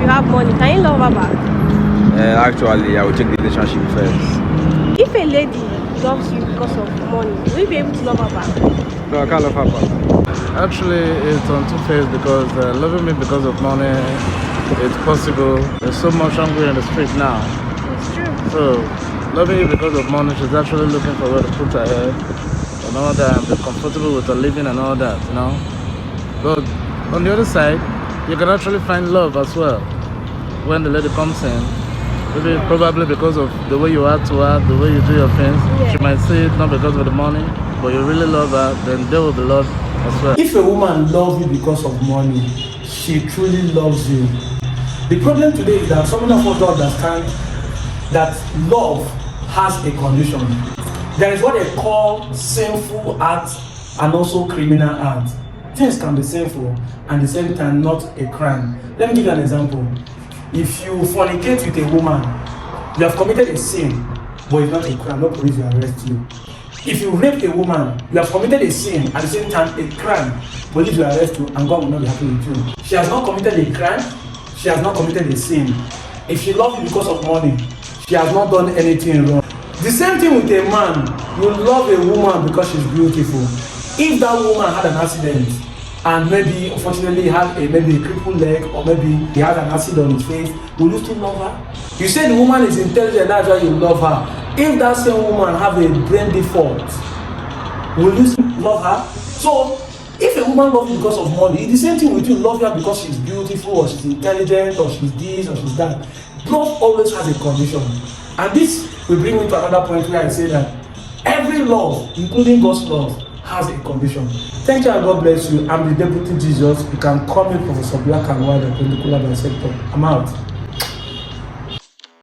have money, can you love her back? Actually, I will take the relationship first. If a lady loves you because of money, will you be able to love her back? No, I can't love her back. Actually, it's on two-faced because loving me because of money, it's possible. There's so much hungry in the street now. It's true. So, loving you because of money, she's actually looking for where to put her head and all that, and be comfortable with her living and all that, you know. But on the other side, you can actually find love as well when the lady comes in. Maybe probably because of the way you act to her, the way you do your things. Yeah. She might see it not because of the money, but you really love her, then there will be love as well. If a woman loves you because of money, she truly loves you. The problem today is that so many of us don't understand that love has a condition. There is what they call sinful acts and also criminal acts. Things can be sinful and at the same time not a crime. Let me give you an example. If you fornicate with a woman, you have committed a sin, but it's not a crime. No police will arrest you. If you rape a woman, you have committed a sin, at the same time a crime. Police will arrest you and God will not be happy with you. She has not committed a crime. She has not committed a sin. If she loves you because of money, she has not done anything wrong. The same thing with a man. You love a woman because she's beautiful. If that woman had an accident and maybe unfortunately had maybe a crippled leg or maybe he had an acid on his face, will you still love her? You say the woman is intelligent, that's why you love her. If that same woman have a brain default, will you still love her? So if a woman loves you because of money, it's the same thing with you. Love her because she's beautiful or she's intelligent or she's this or she's that. Love always has a condition. And this will bring me to another point where I say that every love, including God's love, has a condition. Thank you and God bless you. I'm the Deputy Jesus. You can call me Professor Black and White, the Sector. I'm out.